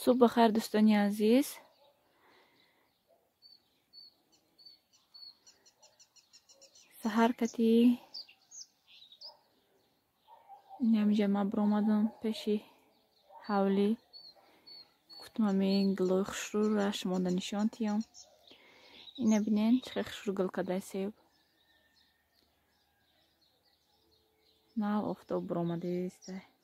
صبح بخیر دوستانی عزیز. سحر کتی اینجا ما برآمدم پیشی حولی گفتم همین گلوی خشرو را شما نشان تیم. اینه بینین چه خشرو گل کدای سیب نه افتاد برآمده است.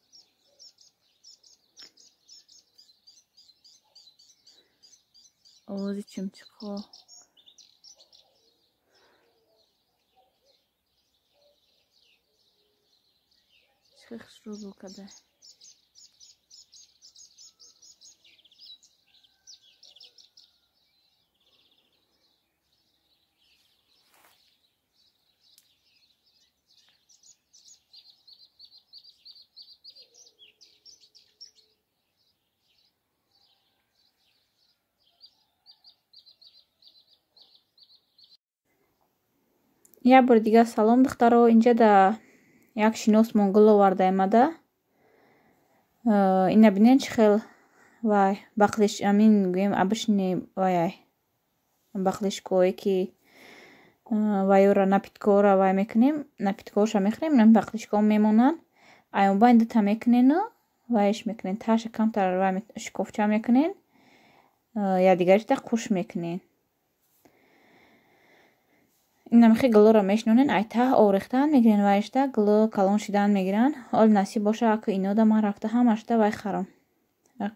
آوازی چمچقا چه خشرو گل کدای. یک بار دیگه سلام دخترها. اینجا در یک شناس منگل آورده آمده. اینه بینین چه خیل وای بخلش امین گویم ابشنی وای بخلش کوی که وای را نپیتکار وای میکنیم نپیتکارش میخریم نم بخلش کام میمونن ایون با این تا میکنین وایش میکنین تاش کم تر وای شکوفچه میکنین یا دیگرش تا خوش میکنین. این نمیخی گلو را میشنونین ایتا آورختن میگیرین وایش تا گلو کلون شدن میگیرن. حال نصیب باشه اکو اینا دا من رفته همش تا وای خرم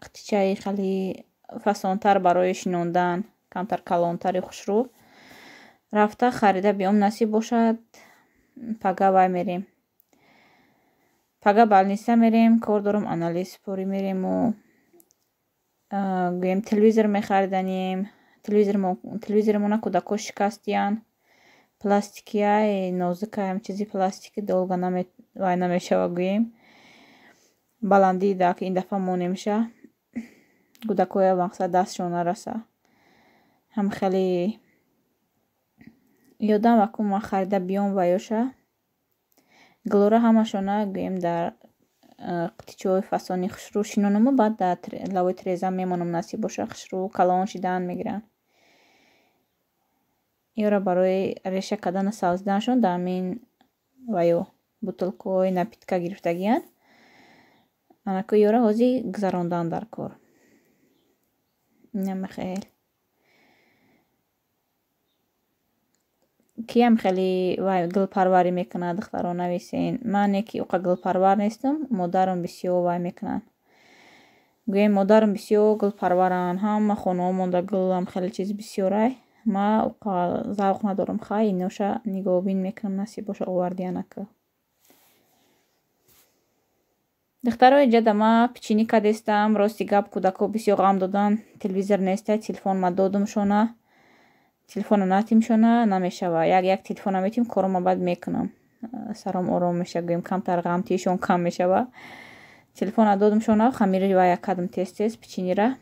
قطیچه خیلی فسانتر برای شنوندن کمتر کلانتری خوشرو رفته خریده بیام نصیب باشد پگه وای میریم پگه بالنیسته میریم کار دارم انالیز پوری میریم و گویم تلویزر میخریدنیم تلویزرمون کودکو شکستیان پلاستیکی های نازک هم چیزی پلاستیکی دولگا وای نمیشه و گویم بلندی ده که این دفعه مو نمیشه کودکوی مقصد دستشون نرسه هم خیلی یادم وکو ما خریده بیام ویوشه گلوره همشونه گویم در قطیچه های فسانی خشرو شنونمو بعد در لوی تریزم میمونم نصیب باشه خشرو کلان شدن میگیرن یورا برای ریشه کدن سازدنشون در همین ویو بوتلکوی نپیتکه گرفتگیان انکو یورا حوزی گذراندن در کار نمیخیل کیم خیلی وای گل پروری میکنه دخترها نویسین. من یکی اوقا گل پرور نیستم مادرم بسیار وای میکنن گویم مادرم بسیار گل پرورن هم خانومون در گل هم خیلی چیز بسیاره ما اوقا ذوق ندارم خیلی نوشه نگاه بین میکنم نصیب باشه آوردیانه که دخترای جدا ما پیچینی کدیستم راستی گپ کودکو بسیار غم دادن تلویزر نیسته تلفن ما دادم شونه تلفن ناتیم شونه نمیشه و یک تلفن میتیم کارم بعد میکنم سرم آرام میشه گویم کمتر غم تیشون کم میشه و تلفن دادم شونه خمیر و یک کدم تیز پیچینی را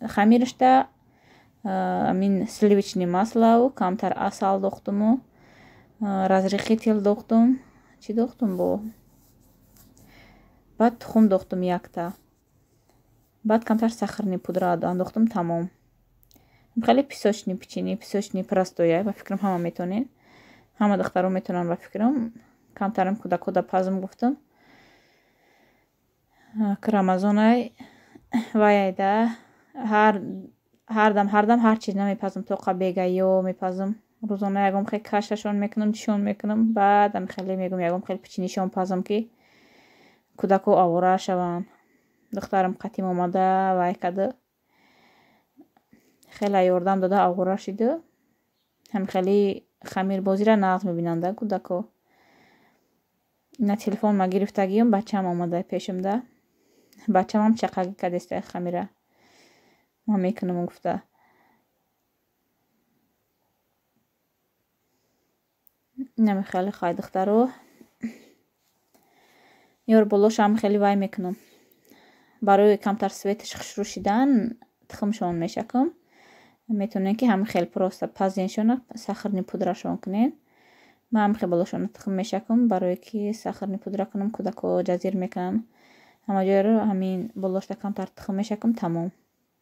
خمیرش تا امین سلیویچنی масла و کمتر اصل دختم و رازریخی تیل دختم چی دختم بو بعد تخم دختم یک تا بعد کمتر سخرنی پودر دختم تمام خیلی پیساشنی پیچینی پیساشنی پرستویه و فکرم همه میتونین همه دخترها میتونن و فکرم کمترم کودکو دا پازم گفتم که رمضانه وایده هر دم هر چیز نمیپزم توقع بیگه یا میپزم روزانه یکم خیلی کششون میکنم چشون میکنم بعدم خیلی میگم یکم خیلی پیچینیشون پزم که کودکو آواره شون دخترم قطیم آمده وای کده خیلی یاردم داده آواره شده هم خیلی خمیر بازی را نقض میبیننده کودکو نه تلفن ما گرفتگیم بچه هم آمده پیشم ده بچه هم چقدر کدسته خمیره ما میکنم گفته نمی خیلی خواهی دخترو یار بلوش هم خیلی وای میکنم برای کمتر سویتش خشرو شدن تخمشون میشکم میتونین که هم خیلی پروسته پزینشون سخرنی پودرشون کنین من هم خیلی بلوشون تخم میشکم برای که سخرنی پودر کنم کودکو جزیر میکنم همه جای رو همین بلوشته کمتر تخم میشکم تمام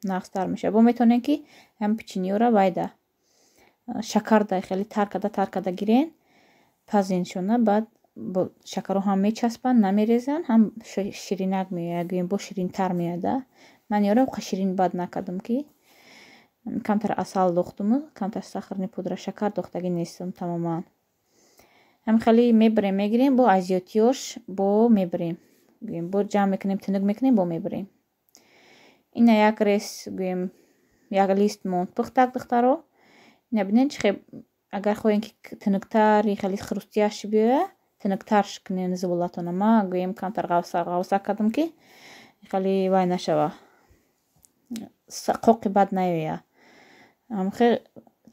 нағзтар мешавад. Бо метавонем ки ҳам печеньеро вайда шакарда хеле таркада гирен, пазиншона, баъд бо шакару ҳам мечаспанд, намерезанд, ҳам ширинак меояд, гӯем бо ширинтар меояда. Ман ёра ширин бад накардам ки камтар асал дохтуму, камтар сахарни пудра, шакар дохтагӣ нестам тамоман. ҳам хеле мебарем, мегирем, бо азиётиёш бо мебарем, гӯем бо ҷамъ мекунем, тунук мекунем, бо мебарем. Ина як рес, гӯем як лист монд пухтак духтаро. Ина бинед чӣ хеб агар хоҳем ки тунуктар хеле хрустияш биёяд, тунуктарш кунем зувлатона. Ман гӯем камтар ғавса кардам ки хеле вай нашава, қоқи бад наёяд. Хеле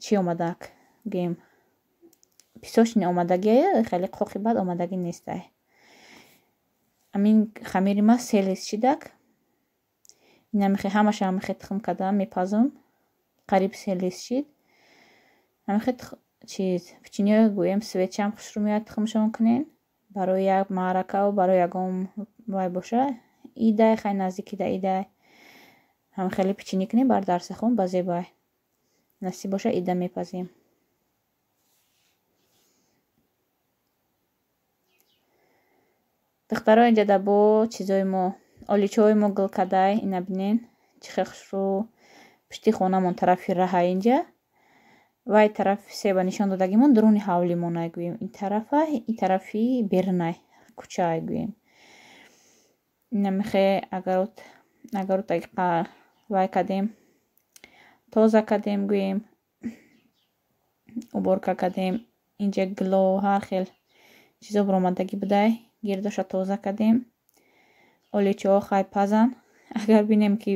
чӣ омадак, гӯем писочни омадагия, хеле қоқи бад омадагӣ нестай. Амин хамири ма 3 лист шидак. Ина ҳамаша мехе тухм кардам, мепазам, қариб 3 лист шид. ҳамихе чиз печенье гӯем светчам хушрӯ меояд, тухмшон кунен барои як маъракаву барои ягон вай боша. Идай хай наздики да идай ҳам хеле печенье кунем бар дарсахон ба зебай. Насиб боша ида мепазем. духтаро инҷа да бо чизои мо оличаҳои мо гул кардай. Ина бинен чӣ хел хушрӯ пишти хонамон тарафи раҳа инҷа. Вай тарафи себа нишон додагимон дуруни ҳавлимонай, гӯем ин тарафа, ин тарафи берунай кӯчаай гӯем. Ина мехе агарот вай кардем, тоза кардем, гӯем уборка кардем, инҷа гило ҳар хел чизо баромадагӣ будай, гирдоша тоза кардем. Оличаҳо хай пазанд. Агар бинем ки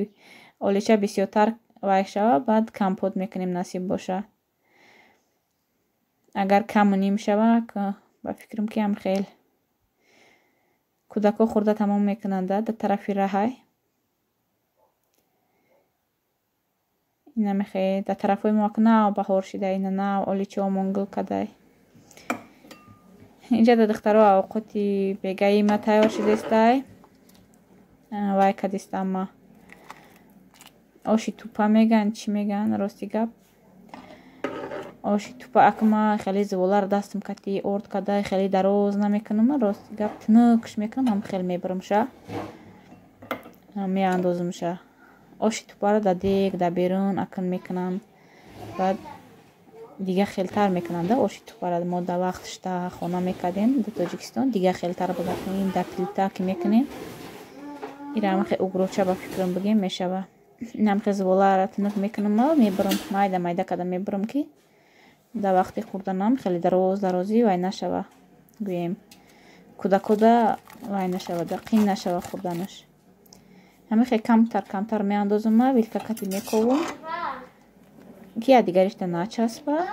олича бисёртар вай шава, баъд компот мекунем насиб боша. Агар каму ним шава, ба фикрам ки ҳам хел кӯдако хӯрда тамом мекунанд дар тарафи раҳай. ина мехе дар тарафҳои мо нав баҳор шида, ина нав оличаҳомон гул кардай. инҷа да духтаро авоқоти бегаи ма тайёр шидестай. вай кардистам ма оши тупа меган, чӣ меган рости гап. оши тупа акма хеле зуволаро дастам кати орд карда хеле дароз намекунам, рости гап тунукш мекунам, ҳам хел мебарамша, меандозамша. оши тупаро дар дег дар берун акн мекунам, баъд дига хелтар мекунам да оши тупаро. мо дар вақташ дар хона мекардем дар Тоҷикистон, дига хелтар буда кунем дар плита ки мекунем. ира ҳам хел угроча ба фикрам бигем мешава. инам хел зуволаро тунук мекунам, мебарам майда майда карда мебарам ки дар вақти хӯрданам хеле дарози вай нашава, гӯем кӯда вай нашава, қин нашава хӯрданаш. ҳамин хел камтар меандозам, вилкакати мековам ки якдигаришда начаспа.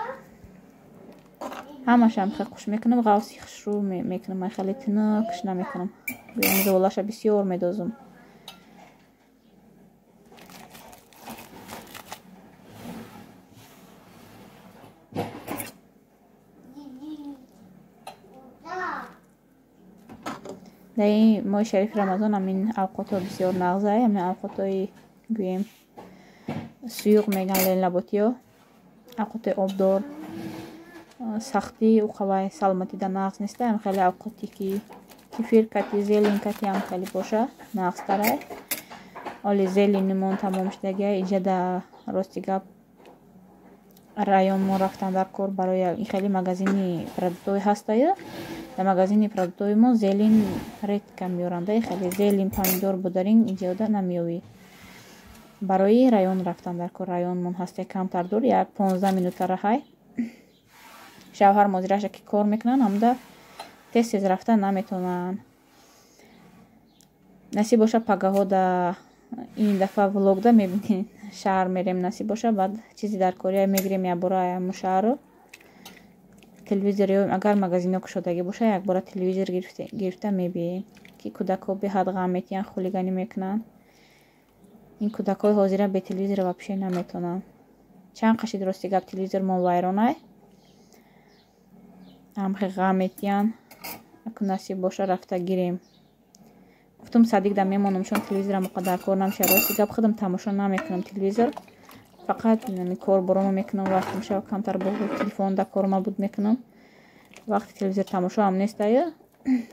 ҳамашам хел хуш мекунам, ғавси хушрӯ мекунам, хеле тунукш намекунам, гӯем зуволаша бисёр медозам. дар ин моҳи шарифи рамазон ҳамин авқотҳо бисёр нағзай, ҳамин авқотҳои гӯем суюқ меган ленлаботиҳо, авқотҳои обдор, сахтӣ уқавай саломатӣ дар нағз нестай. ҳам хеле авқоти ки кифир кати зелен кати ҳам хеле боша нағзтарай. оли зеленимон тамом шидагия. инҷа дар рости гап район мо рафтам дар кор барои ин хеле магазини продуктҳое ҳастаю. дар магазини продуктҳои мо зелен редка меёранда, хеле зелен помидор бударин инҷода намеёвӣ. барои район рафтам дар кор. районмон ҳасте камтар дур, як 15 минута раҳай. шавҳар модираша ки кор мекунанд, ҳамда тез рафта наметавонанд. насиб боша пагаҳо да ин дафъа влогда мебинед. шаҳр мерем насиб боша, баъд чизи дар кория мегирем якбора ҳамн шаҳрро. телевизор ё агар магазино кушодагӣ боша, якбора телевизор гирифта мебием ки кӯдако беҳад ғам метиҳанд, хулиганӣ мекунанд. ин кӯдакҳои ҳозира бе телевизор вапше наметавонанд. чанд қашид рости гап телевизормон вайронай, ҳам ғам метиҳанд. акун насиб боша рафта гирем гуфтам Садиқ да мемонам шон телевизорам қадар кор намеша рости гап худам тамошо намекунам телевизор фақат корборомо мекунам вақтам шава камтар бо телефон да корма буд мекунам вақти телевизор тамошо ам нестаю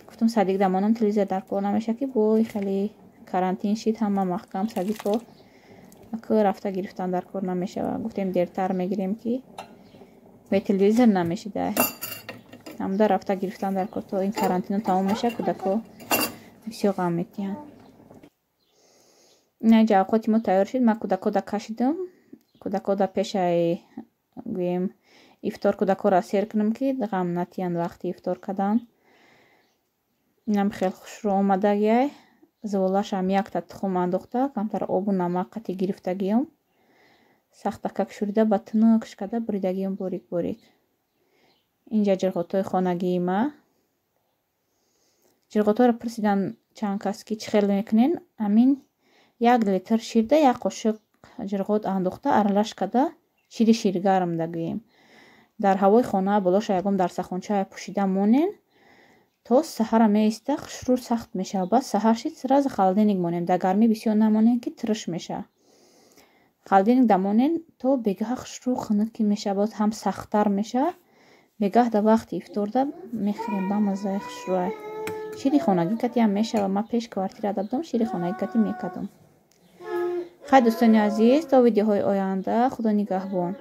гуфтам Садиқ да монам телевизор дар кор намеша ки бой хеле карантин шид ҳама маҳкам Садиқо аку рафта гирифтан дар кор намешава гуфтем дертар мегирем ки бе телевизор намешида ҳамда рафта гирифтан дар кор то ин карантину тамом меша кудако бисёр ғам метиҳанд инаҷа авқоти мо тайёр шид ман кудако да кашидам кудако да пешаи гӯем ифтор кудакора сер кунам ки ғам натиҳанд вақти ифтор кардан инам хел хушрӯ омадагияй зуволашам якта тухм андохта камтар обу намак қати гирифтагиём сахта как шурида ба тунук када буридагиём борик борик инҷа ҷирғотои хонагии ма ҷирғоторо пурсидан чанд кас ки чӣ хел мекунен амин 1 литр ширда 1 қошиқ ҷирғот андохта аралаш када шири ширгарм да гӯем дар ҳавои хона болоша ягон дар сахончае пӯшида монен то саҳара меиста хушрӯ сахт мешава баъд саҳар шид сразу холодильник монем дар гармӣ бисёр намонем ки триш меша холодильник дамонем то бегаҳ хушрӯ хунук ки меша боз ҳам сахттар меша бегаҳ да вақти ифторда мехӯрем ба маззаи хушрӯа шири хонагӣ катиам мешава ман пеш квартира дабдам шири хонагӣ кати мекардам хай дӯстони азиз то видеоҳои оянда худо нигаҳбон